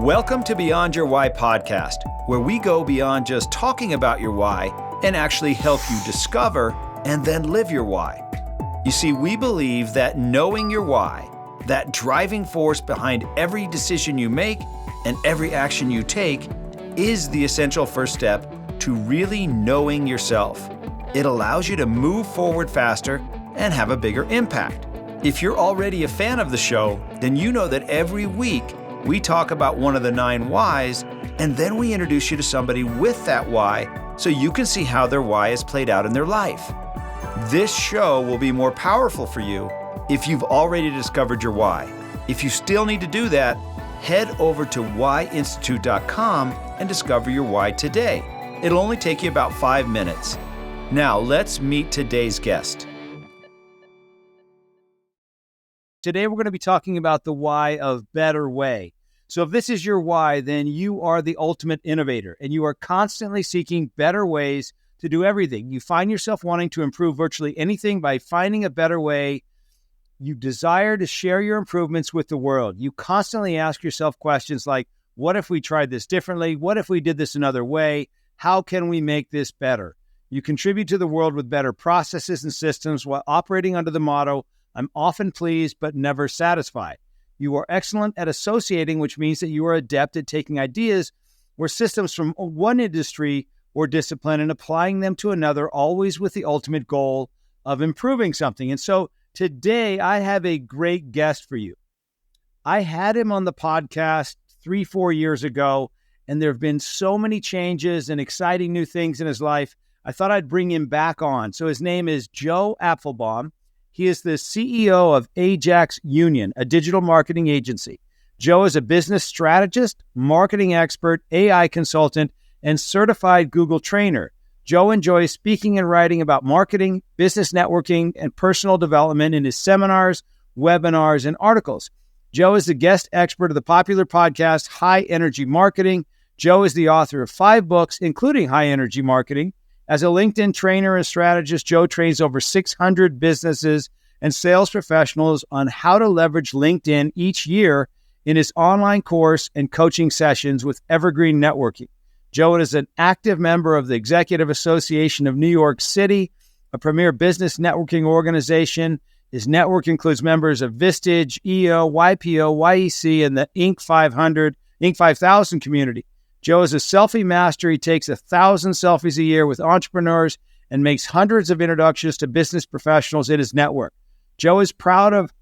Welcome to Beyond Your Why podcast, where we go beyond just talking about your why and actually help you discover and then live your why. You see, we believe that knowing your why, that driving force behind every decision you make and every action you take, is the essential first step to really knowing yourself. It allows you to move forward faster and have a bigger impact. If you're already a fan of the show, then you know that every week we talk about one of the 9 whys, and then we introduce you to somebody with that why so you can see how their why is played out in their life. This show will be more powerful for you if you've already discovered your why. If you still need to do that, head over to whyinstitute.com and discover your why today. It'll only take you about 5 minutes. Now, let's meet today's guest. Today, we're going to be talking about the why of better way. So if this is your why, then you are the ultimate innovator, and you are constantly seeking better ways to do everything. You find yourself wanting to improve virtually anything by finding a better way. You desire to share your improvements with the world. You constantly ask yourself questions like, what if we tried this differently? What if we did this another way? How can we make this better? You contribute to the world with better processes and systems while operating under the motto, I'm often pleased but never satisfied. You are excellent at associating, which means that you are adept at taking ideas or systems from one industry or discipline and applying them to another, always with the ultimate goal of improving something. And so today I have a great guest for you. I had him on the podcast 3-4 years ago, and there have been so many changes and exciting new things in his life. I thought I'd bring him back on. So his name is Joe Apfelbaum. He is the CEO of Ajax Union, a digital marketing agency. Joe is a business strategist, marketing expert, AI consultant, and certified Google trainer. Joe enjoys speaking and writing about marketing, business networking, and personal development in his seminars, webinars, and articles. Joe is the guest expert of the popular podcast, High Energy Marketing. Joe is the author of 5 books, including High Energy Marketing. As a LinkedIn trainer and strategist, Joe trains over 600 businesses and sales professionals on how to leverage LinkedIn each year in his online course and coaching sessions with Evergreen Networking. Joe is an active member of the Executive Association of New York City, a premier business networking organization. His network includes members of Vistage, EO, YPO, YEC, and the Inc. 5000 community. Joe is a selfie master. He takes 1,000 selfies a year with entrepreneurs and makes hundreds of introductions to business professionals in his network. Joe is proud of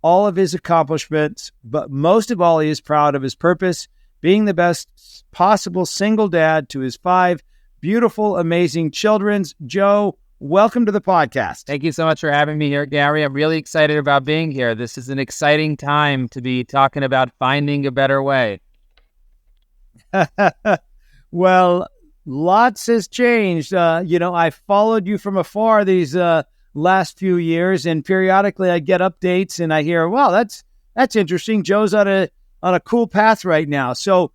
all of his accomplishments, but most of all, he is proud of his purpose, being the best possible single dad to his 5 beautiful, amazing children. Joe, welcome to the podcast. Thank you so much for having me here, Gary. I'm really excited about being here. This is an exciting time to be talking about finding a better way. Well, lots has changed. I followed you from afar these last few years, and periodically I get updates and I hear, wow, that's interesting. Joe's on a cool path right now. So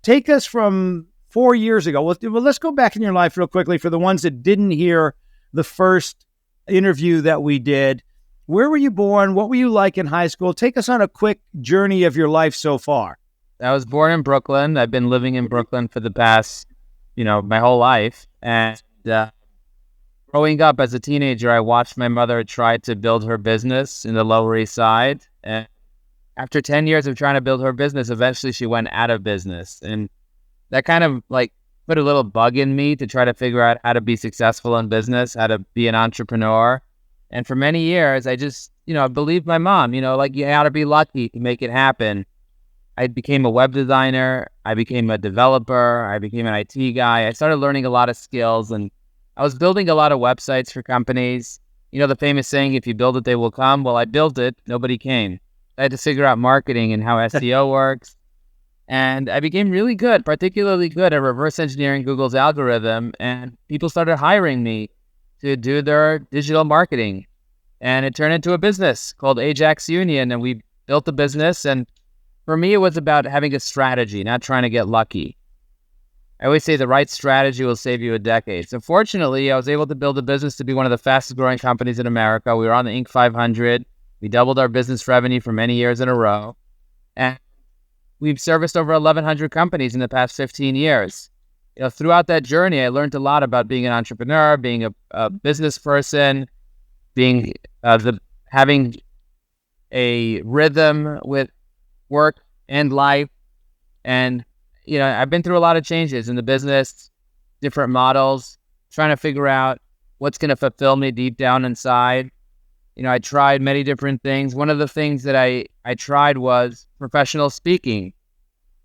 take us from 4 years ago. Well, let's go back in your life real quickly for the ones that didn't hear the first interview that we did. Where were you born? What were you like in high school? Take us on a quick journey of your life so far. I was born in Brooklyn. I've been living in Brooklyn for the past, my whole life. And growing up as a teenager, I watched my mother try to build her business in the Lower East Side. And after 10 years of trying to build her business, eventually she went out of business. And that kind of put a little bug in me to try to figure out how to be successful in business, how to be an entrepreneur. And for many years, I just, I believed my mom, you got to be lucky to make it happen. I became a web designer. I became a developer. I became an IT guy. I started learning a lot of skills, and I was building a lot of websites for companies. The famous saying, if you build it, they will come. Well, I built it. Nobody came. I had to figure out marketing and how SEO works. And I became really good, particularly good at reverse engineering Google's algorithm. And people started hiring me to do their digital marketing. And it turned into a business called Ajax Union. And we built the business. And for me, it was about having a strategy, not trying to get lucky. I always say the right strategy will save you a decade. So fortunately, I was able to build a business to be one of the fastest growing companies in America. We were on the Inc. 500. We doubled our business revenue for many years in a row. And we've serviced over 1,100 companies in the past 15 years. Throughout that journey, I learned a lot about being an entrepreneur, being a business person, being having a rhythm with work and life. And, I've been through a lot of changes in the business, different models, trying to figure out what's going to fulfill me deep down inside. I tried many different things. One of the things that I tried was professional speaking.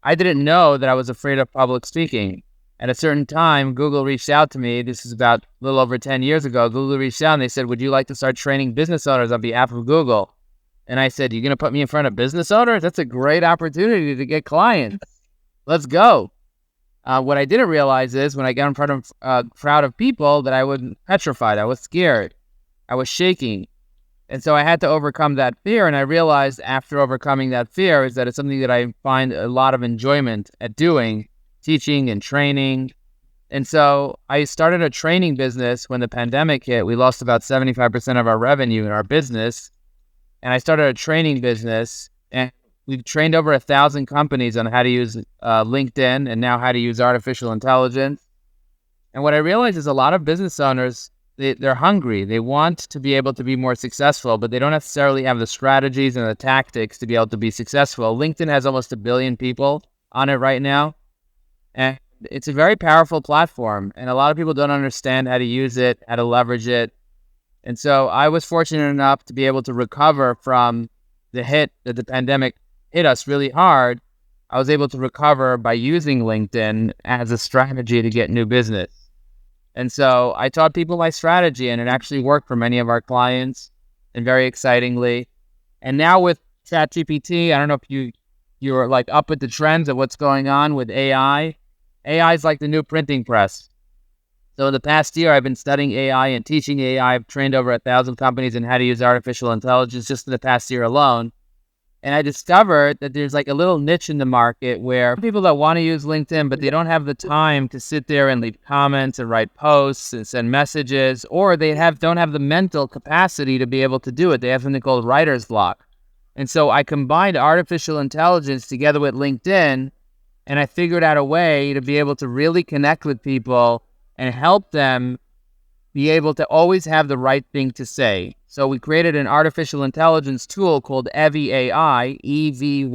I didn't know that I was afraid of public speaking. At a certain time, Google reached out to me. This is about a little over 10 years ago. Google reached out and they said, would you like to start training business owners on behalf of Google? And I said, you're going to put me in front of business owners? That's a great opportunity to get clients. Let's go. What I didn't realize is when I got in front of a crowd of people that I was petrified. I was scared. I was shaking. And so I had to overcome that fear. And I realized after overcoming that fear is that it's something that I find a lot of enjoyment at doing, teaching and training. And so I started a training business when the pandemic hit. We lost about 75% of our revenue in our business. And I started a training business, and we've trained over 1,000 companies on how to use LinkedIn and now how to use artificial intelligence. And what I realized is a lot of business owners, they're hungry. They want to be able to be more successful, but they don't necessarily have the strategies and the tactics to be able to be successful. LinkedIn has almost 1 billion people on it right now. And it's a very powerful platform. And a lot of people don't understand how to use it, how to leverage it. And so I was fortunate enough to be able to recover from the hit that the pandemic hit us really hard. I was able to recover by using LinkedIn as a strategy to get new business. And so I taught people my strategy, and it actually worked for many of our clients, and very excitingly. And now with ChatGPT, I don't know if you're like up with the trends of what's going on with AI. AI is like the new printing press. So in the past year, I've been studying AI and teaching AI. I've trained over 1,000 companies in how to use artificial intelligence just in the past year alone. And I discovered that there's like a little niche in the market where people that want to use LinkedIn, but they don't have the time to sit there and leave comments and write posts and send messages, or they don't have the mental capacity to be able to do it. They have something called writer's block. And so I combined artificial intelligence together with LinkedIn, and I figured out a way to be able to really connect with people and help them be able to always have the right thing to say. So we created an artificial intelligence tool called EvyAI, EVYAI.com,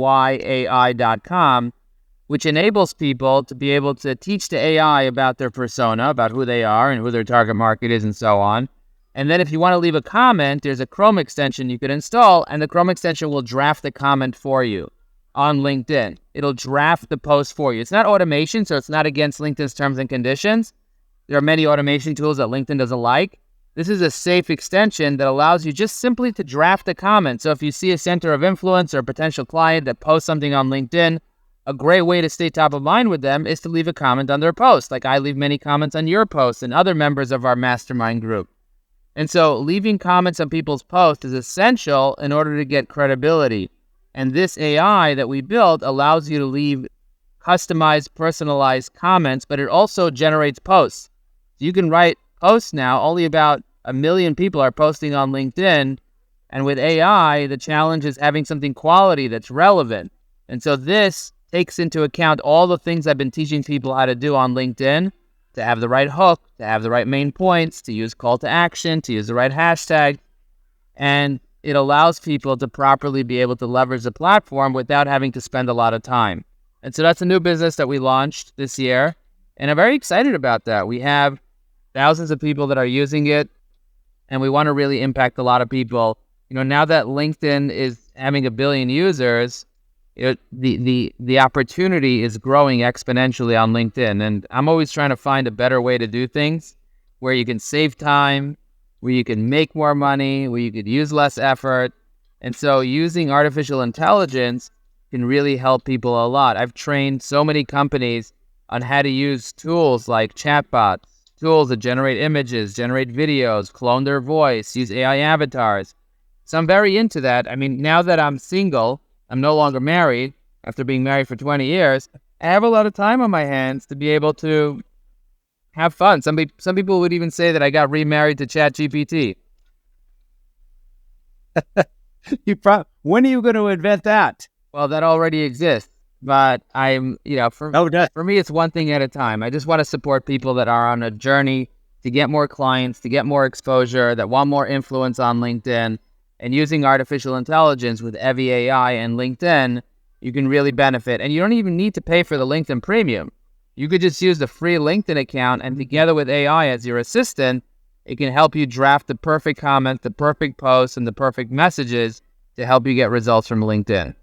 which enables people to be able to teach the AI about their persona, about who they are and who their target market is and so on. And then if you want to leave a comment, there's a Chrome extension you could install, and the Chrome extension will draft the comment for you on LinkedIn. It'll draft the post for you. It's not automation, so it's not against LinkedIn's terms and conditions. There are many automation tools that LinkedIn doesn't like. This is a safe extension that allows you just simply to draft a comment. So if you see a center of influence or a potential client that posts something on LinkedIn, a great way to stay top of mind with them is to leave a comment on their post. Like I leave many comments on your posts and other members of our mastermind group. And so leaving comments on people's posts is essential in order to get credibility. And this AI that we built allows you to leave customized, personalized comments, but it also generates posts. So you can write posts now. Only about 1 million people are posting on LinkedIn. And with AI, the challenge is having something quality that's relevant. And so this takes into account all the things I've been teaching people how to do on LinkedIn, to have the right hook, to have the right main points, to use call to action, to use the right hashtag. And it allows people to properly be able to leverage the platform without having to spend a lot of time. And so that's a new business that we launched this year. And I'm very excited about that. We have thousands of people that are using it, and we want to really impact a lot of people. Now that LinkedIn is having 1 billion users, the opportunity is growing exponentially on LinkedIn. And I'm always trying to find a better way to do things where you can save time, where you can make more money, where you could use less effort. And so using artificial intelligence can really help people a lot. I've trained so many companies on how to use tools like chatbots, tools that generate images, generate videos, clone their voice, use AI avatars. So I'm very into that. I mean, now that I'm single, I'm no longer married after being married for 20 years, I have a lot of time on my hands to be able to have fun. Some people would even say that I got remarried to ChatGPT. When are you going to invent that? Well, that already exists. but I'm, Oh, that, for me, it's one thing at a time. I just want to support people that are on a journey to get more clients, to get more exposure, that want more influence on LinkedIn. And using artificial intelligence with Evie AI and LinkedIn, you can really benefit. And you don't even need to pay for the LinkedIn Premium. You could just use the free LinkedIn account, and together with AI as your assistant, it can help you draft the perfect comment, the perfect post, and the perfect messages to help you get results from LinkedIn.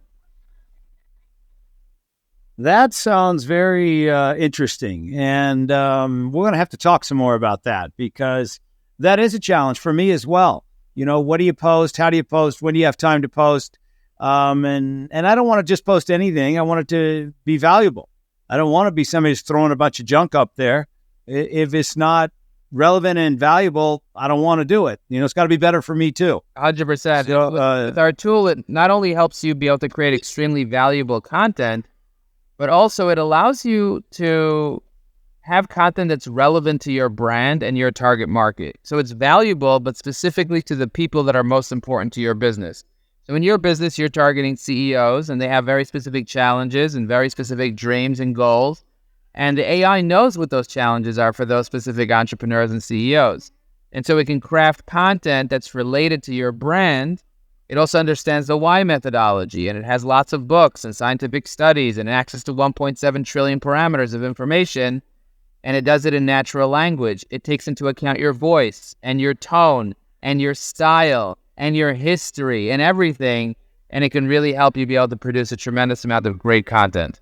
that sounds very interesting. And we're going to have to talk some more about that, because that is a challenge for me as well. What do you post? How do you post? When do you have time to post? And I don't want to just post anything. I want it to be valuable. I don't want to be somebody who's throwing a bunch of junk up there. If it's not relevant and valuable, I don't want to do it. It's got to be better for me too. 100%. So, with our tool, it not only helps you be able to create extremely valuable content, but also it allows you to have content that's relevant to your brand and your target market. So it's valuable, but specifically to the people that are most important to your business. So in your business, you're targeting CEOs, and they have very specific challenges and very specific dreams and goals. And the AI knows what those challenges are for those specific entrepreneurs and CEOs. And so it can craft content that's related to your brand. It also understands the why methodology, and it has lots of books and scientific studies and access to 1.7 trillion parameters of information. And it does it in natural language. It takes into account your voice and your tone and your style and your history and everything. And it can really help you be able to produce a tremendous amount of great content.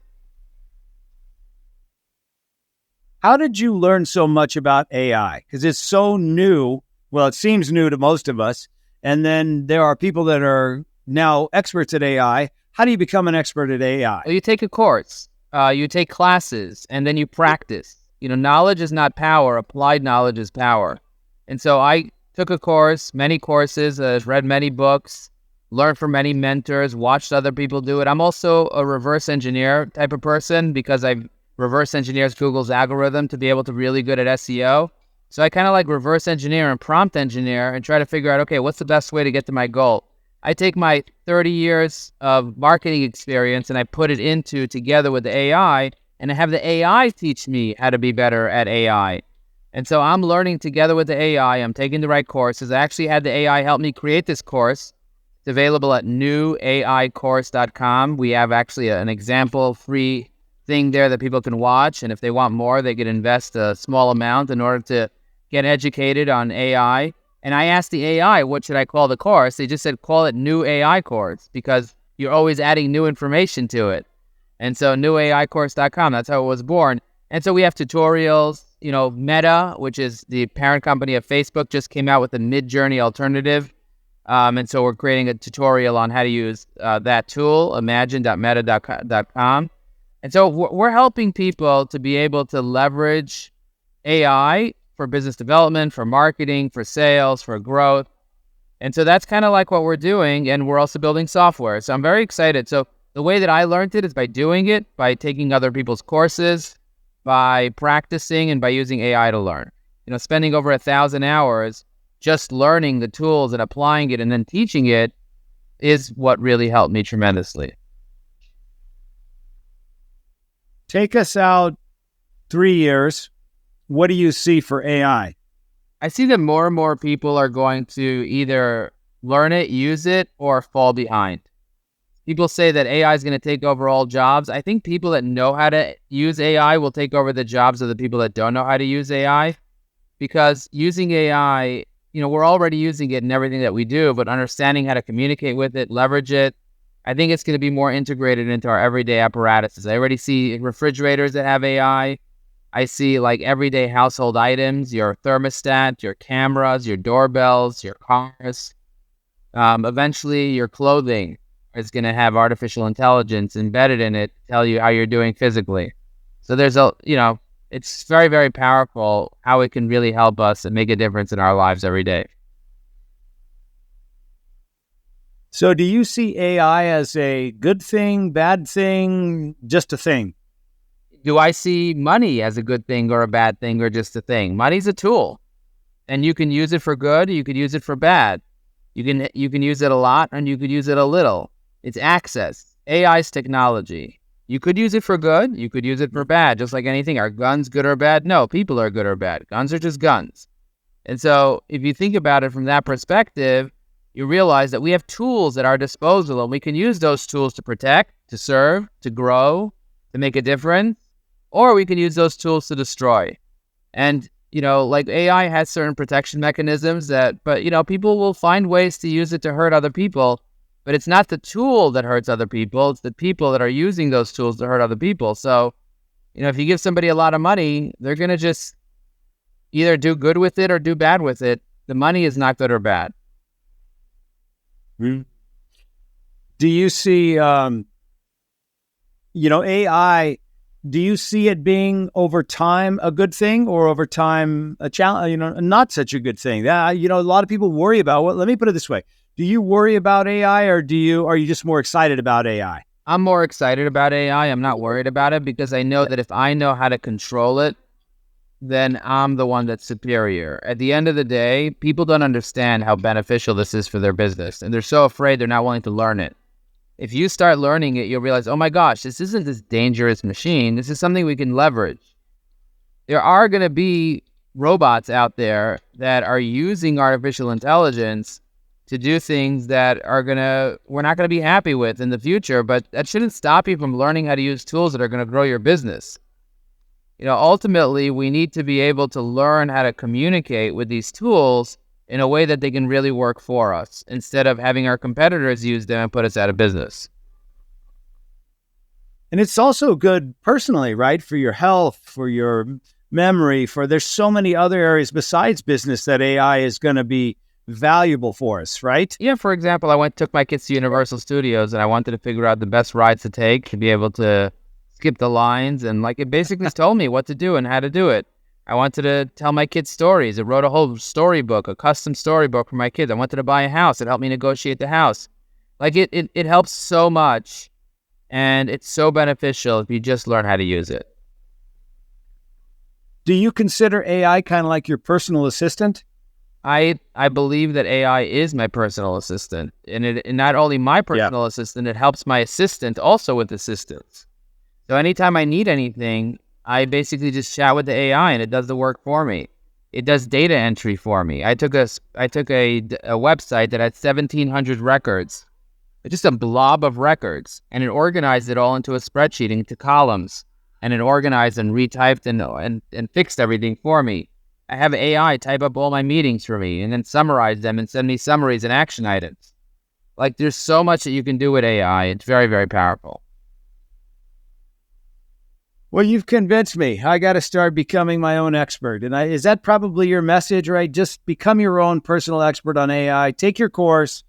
how did you learn so much about AI? Because it's so new. Well, it seems new to most of us. And then there are people that are now experts at AI. How do you become an expert at AI? Well, you take a course, you take classes, and then you practice. Knowledge is not power. Applied knowledge is power. And so I took a course, many courses, read many books, learned from many mentors, watched other people do it. I'm also a reverse engineer type of person, because I've reverse engineers Google's algorithm to be able to really good at SEO. So I kind of like reverse engineer and prompt engineer and try to figure out, okay, what's the best way to get to my goal? I take my 30 years of marketing experience and I put it into together with the AI, and I have the AI teach me how to be better at AI. And so I'm learning together with the AI. I'm taking the right courses. I actually had the AI help me create this course. It's available at newaicourse.com. We have actually an example free thing there that people can watch. And if they want more, they can invest a small amount in order to get educated on AI. And I asked the AI, what should I call the course? They just said, call it New AI Course, because you're always adding new information to it. And so newaicourse.com, that's how it was born. And so we have tutorials. Meta, which is the parent company of Facebook, just came out with a mid-journey alternative. And so we're creating a tutorial on how to use that tool, imagine.meta.com. And so we're helping people to be able to leverage AI for business development, for marketing, for sales, for growth. And so that's kind of like what we're doing. And we're also building software. So I'm very excited. So the way that I learned it is by doing it, by taking other people's courses, by practicing, and by using AI to learn. Spending over 1,000 hours just learning the tools and applying it and then teaching it is what really helped me tremendously. Take us out 3 years. What do you see for AI? I see that more and more people are going to either learn it, use it, or fall behind. People say that AI is going to take over all jobs. I think people that know how to use AI will take over the jobs of the people that don't know how to use AI. Because using AI, we're already using it in everything that we do, but understanding how to communicate with it, leverage it, I think it's going to be more integrated into our everyday apparatuses. I already see refrigerators that have AI. I see like everyday household items, your thermostat, your cameras, your doorbells, your cars. Eventually, your clothing is going to have artificial intelligence embedded in it to tell you how you're doing physically. So there's it's very, very powerful how it can really help us and make a difference in our lives every day. So do you see AI as a good thing, bad thing, just a thing? Do I see money as a good thing or a bad thing or just a thing? Money's a tool, and you can use it for good, you could use it for bad. You can use it a lot, and you could use it a little. It's access. AI's technology. You could use it for good. You could use it for bad, just like anything. Are guns good or bad? No, people are good or bad. Guns are just guns. And so if you think about it from that perspective, you realize that we have tools at our disposal, and we can use those tools to protect, to serve, to grow, to make a difference, or we can use those tools to destroy. And, like AI has certain protection mechanisms but, people will find ways to use it to hurt other people. But it's not the tool that hurts other people. It's the people that are using those tools to hurt other people. So, if you give somebody a lot of money, they're going to just either do good with it or do bad with it. The money is not good or bad. Do you see, AI, do you see it being over time a good thing, or over time a challenge, not such a good thing? A lot of people worry about, let me put it this way. Do you worry about AI, or are you just more excited about AI? I'm more excited about AI. I'm not worried about it because I know that if I know how to control it, then I'm the one that's superior. At the end of the day, people don't understand how beneficial this is for their business, and they're so afraid they're not willing to learn it. If you start learning it, you'll realize, oh my gosh, this isn't this dangerous machine. This is something we can leverage. There are going to be robots out there that are using artificial intelligence to do things that we're not going to be happy with in the future, but that shouldn't stop you from learning how to use tools that are going to grow your business. Ultimately, we need to be able to learn how to communicate with these tools in a way that they can really work for us, instead of having our competitors use them and put us out of business. And it's also good personally, right? For your health, for your memory, there's so many other areas besides business that AI is going to be valuable for us, right? Yeah, for example, I took my kids to Universal Studios, and I wanted to figure out the best rides to take to be able to skip the lines, and it basically told me what to do and how to do it. I wanted to tell my kids stories. It wrote a whole storybook, a custom storybook for my kids. I wanted to buy a house. It helped me negotiate the house. It helps so much, and it's so beneficial if you just learn how to use it. Do you consider AI kind of like your personal assistant? I believe that AI is my personal assistant, and not only my personal assistant, it helps my assistant also with assistance. So anytime I need anything, I basically just chat with the AI, and it does the work for me. It does data entry for me. I took a website that had 1,700 records, just a blob of records, and it organized it all into a spreadsheet, into columns, and it organized and retyped and fixed everything for me. I have AI type up all my meetings for me and then summarize them and send me summaries and action items. There's so much that you can do with AI. It's very, very powerful. Well, you've convinced me. I got to start becoming my own expert. And is that probably your message, right? Just become your own personal expert on AI. Take your course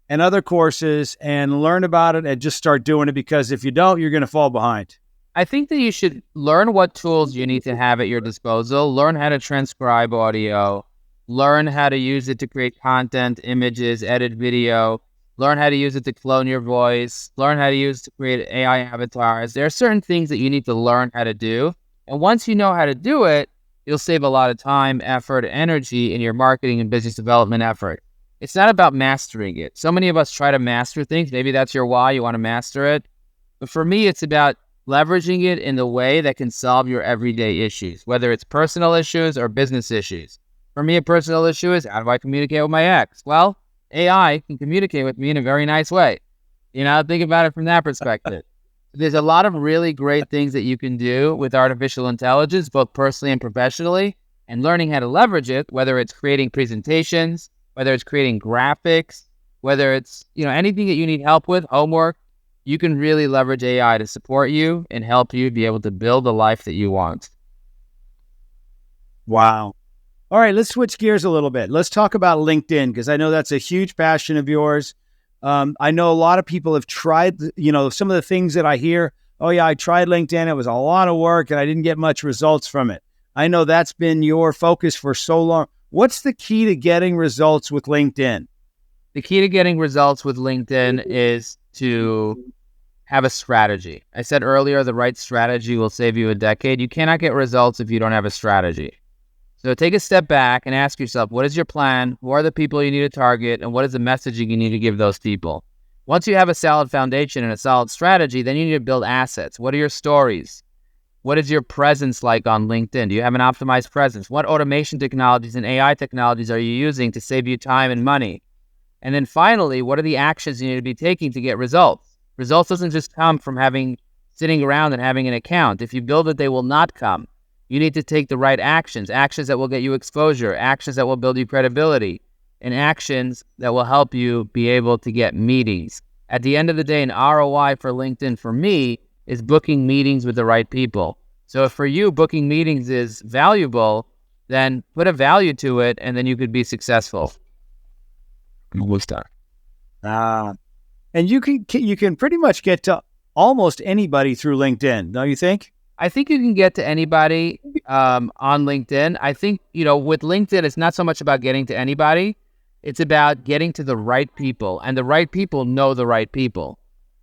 and other courses and learn about it and just start doing it, because if you don't, you're going to fall behind. I think that you should learn what tools you need to have at your disposal, learn how to transcribe audio, learn how to use it to create content, images, edit video, learn how to use it to clone your voice, learn how to use it to create AI avatars. There are certain things that you need to learn how to do. And once you know how to do it, you'll save a lot of time, effort, energy in your marketing and business development effort. It's not about mastering it. So many of us try to master things. Maybe that's your why, you want to master it. But for me, it's about leveraging it in the way that can solve your everyday issues, whether it's personal issues or business issues. For me, a personal issue is, how do I communicate with my ex? Well, AI can communicate with me in a very nice way. Think about it from that perspective. There's a lot of really great things that you can do with artificial intelligence, both personally and professionally, and learning how to leverage it, whether it's creating presentations, whether it's creating graphics, whether it's, anything that you need help with, homework. You can really leverage AI to support you and help you be able to build the life that you want. Wow. All right, let's switch gears a little bit. Let's talk about LinkedIn, because I know that's a huge passion of yours. I know a lot of people have tried, some of the things that I hear. Oh yeah, I tried LinkedIn. It was a lot of work and I didn't get much results from it. I know that's been your focus for so long. What's the key to getting results with LinkedIn? The key to getting results with LinkedIn is to have a strategy. I said earlier, the right strategy will save you a decade. You cannot get results if you don't have a strategy. So take a step back and ask yourself, what is your plan? Who are the people you need to target? And what is the messaging you need to give those people? Once you have a solid foundation and a solid strategy, then you need to build assets. What are your stories? What is your presence like on LinkedIn? Do you have an optimized presence? What automation technologies and AI technologies are you using to save you time and money? And then finally, what are the actions you need to be taking to get results? Results doesn't just come from sitting around and having an account. If you build it, they will not come. You need to take the right actions that will get you exposure, actions that will build you credibility, and actions that will help you be able to get meetings. At the end of the day, an ROI for LinkedIn for me is booking meetings with the right people. So if for you booking meetings is valuable, then put a value to it, and then you could be successful. Almost done. And you can pretty much get to almost anybody through LinkedIn, don't you think? I think you can get to anybody on LinkedIn. I think, with LinkedIn, it's not so much about getting to anybody. It's about getting to the right people, and the right people know the right people.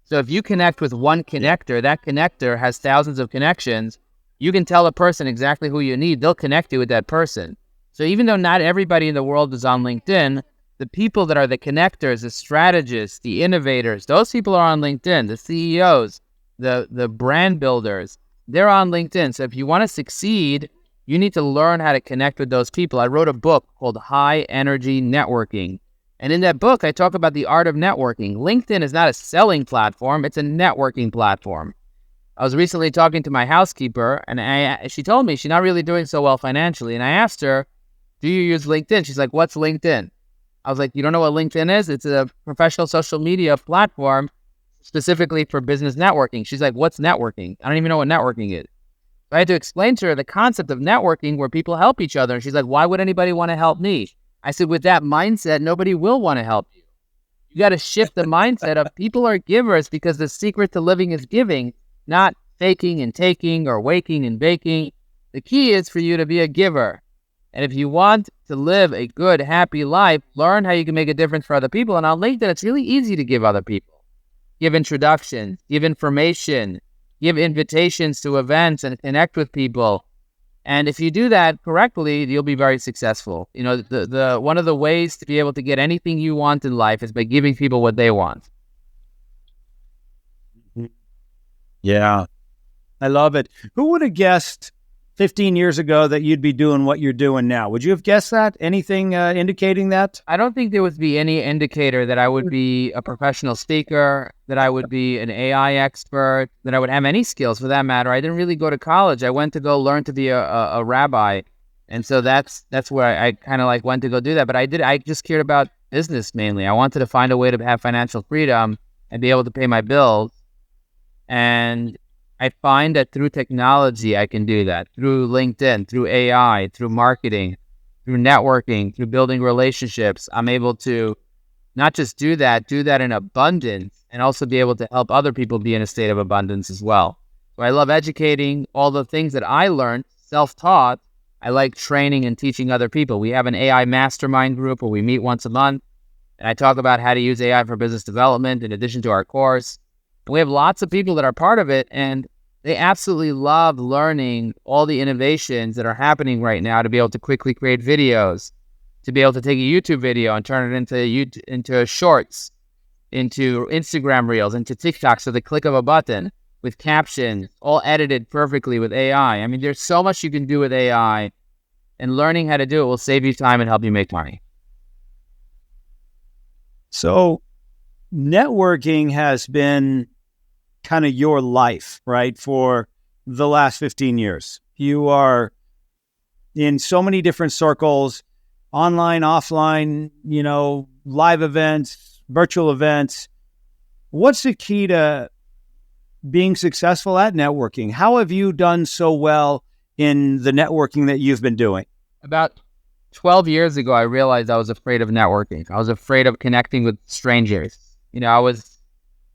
So if you connect with one connector, that connector has thousands of connections. You can tell a person exactly who you need. They'll connect you with that person. So even though not everybody in the world is on LinkedIn, the people that are the connectors, the strategists, the innovators, those people are on LinkedIn. The CEOs, the brand builders, they're on LinkedIn. So if you want to succeed, you need to learn how to connect with those people. I wrote a book called High Energy Networking. And in that book, I talk about the art of networking. LinkedIn is not a selling platform. It's a networking platform. I was recently talking to my housekeeper, and she told me she's not really doing so well financially. And I asked her, do you use LinkedIn? She's like, what's LinkedIn? I was like, you don't know what LinkedIn is? It's a professional social media platform specifically for business networking. She's like, what's networking? I don't even know what networking is. I had to explain to her the concept of networking where people help each other. And she's like, why would anybody want to help me? I said, with that mindset, nobody will want to help you. You got to shift the mindset of people are givers because the secret to living is giving, not faking and taking or waking and baking. The key is for you to be a giver. And if you want to live a good, happy life, learn how you can make a difference for other people. And on LinkedIn, it's really easy to give other people. Give introductions, give information, give invitations to events and connect with people. And if you do that correctly, you'll be very successful. The one of the ways to be able to get anything you want in life is by giving people what they want. Yeah, I love it. Who would have guessed 15 years ago that you'd be doing what you're doing now? Would you have guessed that? Anything indicating that? I don't think there would be any indicator that I would be a professional speaker, that I would be an AI expert, that I would have any skills for that matter. I didn't really go to college. I went to go learn to be a rabbi. And so that's where I kind of went to go do that. But I just cared about business mainly. I wanted to find a way to have financial freedom and be able to pay my bills. And I find that through technology, I can do that. Through LinkedIn, through AI, through marketing, through networking, through building relationships, I'm able to not just do that in abundance, and also be able to help other people be in a state of abundance as well. So I love educating all the things that I learned, self-taught. I like training and teaching other people. We have an AI mastermind group where we meet once a month, and I talk about how to use AI for business development in addition to our course. And we have lots of people that are part of it, and they absolutely love learning all the innovations that are happening right now to be able to quickly create videos, to be able to take a YouTube video and turn it into shorts, into Instagram Reels, into TikTok, so the click of a button with captions, all edited perfectly with AI. I mean, there's so much you can do with AI, and learning how to do it will save you time and help you make money. So networking has been kind of your life, right, for the last 15 years. You are in so many different circles, online, offline, live events, virtual events. What's the key to being successful at networking? How have you done so well in the networking that you've been doing? About 12 years ago, I realized I was afraid of networking. I was afraid of connecting with strangers.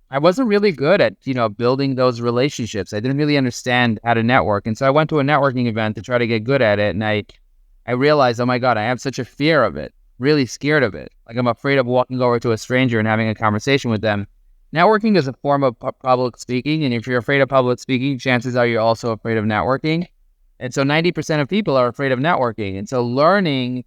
I wasn't really good at, building those relationships. I didn't really understand how to network. And so I went to a networking event to try to get good at it. And I realized, oh my God, I have such a fear of it, really scared of it. Like I'm afraid of walking over to a stranger and having a conversation with them. Networking is a form of public speaking. And if you're afraid of public speaking, chances are you're also afraid of networking. And so 90% of people are afraid of networking. And so learning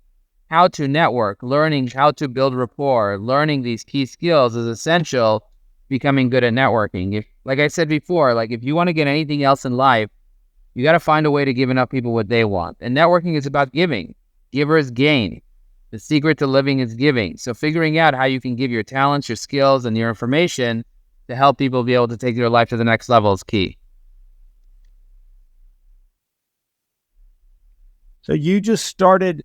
how to network, learning how to build rapport, learning these key skills is essential becoming good at networking. If, like I said before, like if you want to get anything else in life, you got to find a way to give enough people what they want. And networking is about giving. Givers gain. The secret to living is giving. So figuring out how you can give your talents, your skills, and your information to help people be able to take their life to the next level is key. So you just started,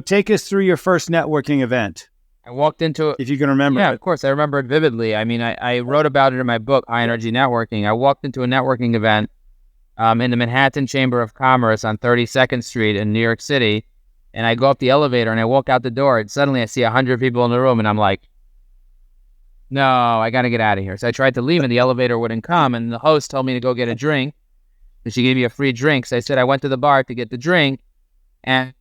take us through your first networking event. I walked into it. If you can remember. Yeah, of course. I remember it vividly. I mean, I wrote about it in my book, High Energy Networking. I walked into a networking event in the Manhattan Chamber of Commerce on 32nd Street in New York City. And I go up the elevator and I walk out the door and suddenly I see 100 people in the room and I'm like, no, I got to get out of here. So I tried to leave and the elevator wouldn't come. And the host told me to go get a drink. And she gave me a free drink. So I said I went to the bar to get the drink. And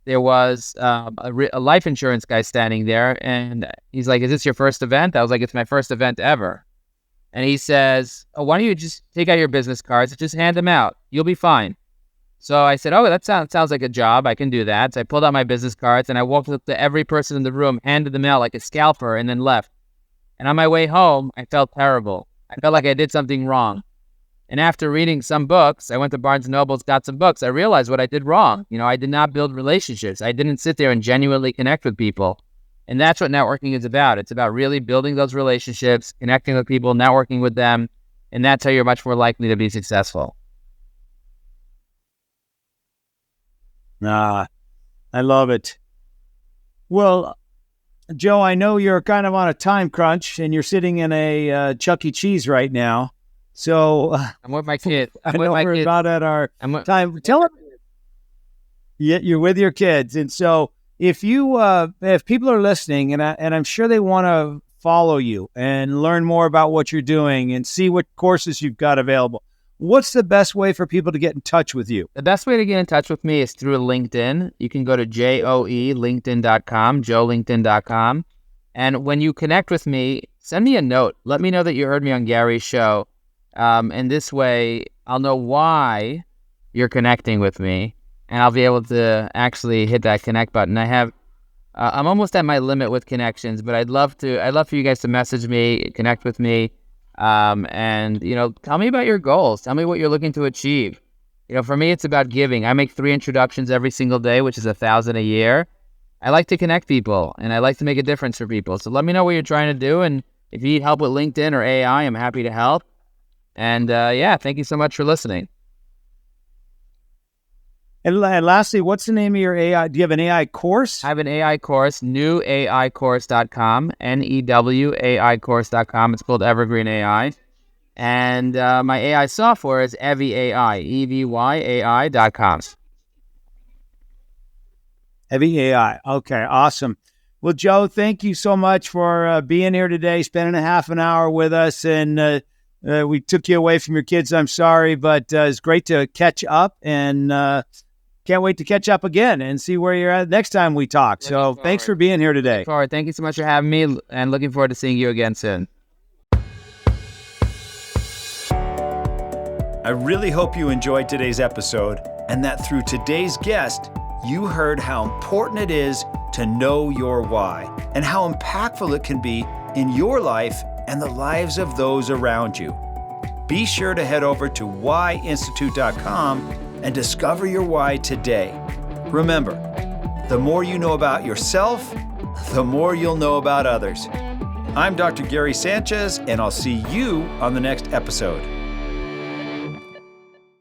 there was a life insurance guy standing there. And he's like, is this your first event? I was like, it's my first event ever. And he says, oh, why don't you just take out your business cards and just hand them out? You'll be fine. So I said, oh, that sounds like a job. I can do that. So I pulled out my business cards and I walked up to every person in the room, handed them out like a scalper, and then left. And on my way home, I felt terrible. I felt like I did something wrong. And after reading some books, I went to Barnes & Noble's, got some books. I realized what I did wrong. I did not build relationships. I didn't sit there and genuinely connect with people. And that's what networking is about. It's about really building those relationships, connecting with people, networking with them. And that's how you're much more likely to be successful. I love it. Well, Joe, I know you're kind of on a time crunch and you're sitting in a Chuck E. Cheese right now. So I'm with my kids. We're about at our time. Tell them. Yeah, you're with your kids. And so if people are listening and I'm sure they want to follow you and learn more about what you're doing and see what courses you've got available, what's the best way for people to get in touch with you? The best way to get in touch with me is through LinkedIn. You can go to joelinkedin.com, joelinkedin.com. And when you connect with me, send me a note. Let me know that you heard me on Gary's show. And this way, I'll know why you're connecting with me. And I'll be able to actually hit that connect button. I'm almost at my limit with connections, but I'd love for you guys to message me, connect with me. And tell me about your goals. Tell me what you're looking to achieve. For me, it's about giving. I make 3 introductions every single day, which is 1,000 a year. I like to connect people and I like to make a difference for people. So let me know what you're trying to do. And if you need help with LinkedIn or AI, I'm happy to help. And thank you so much for listening. And lastly, what's the name of your AI? Do you have an AI course? I have an AI course, newaicourse.com, newaicourse.com. It's called Evergreen AI. And my AI software is Evy AI, EVYAI.com. Evy AI. Okay, awesome. Well, Joe, thank you so much for being here today, spending a half an hour with us. And we took you away from your kids. I'm sorry, but it's great to catch up and can't wait to catch up again and see where you're at next time we talk. So thanks for being here today. Thank you so much for having me and looking forward to seeing you again soon. I really hope you enjoyed today's episode and that through today's guest, you heard how important it is to know your why and how impactful it can be in your life and the lives of those around you. Be sure to head over to whyinstitute.com and discover your why today. Remember, the more you know about yourself, the more you'll know about others. I'm Dr. Gary Sanchez, and I'll see you on the next episode.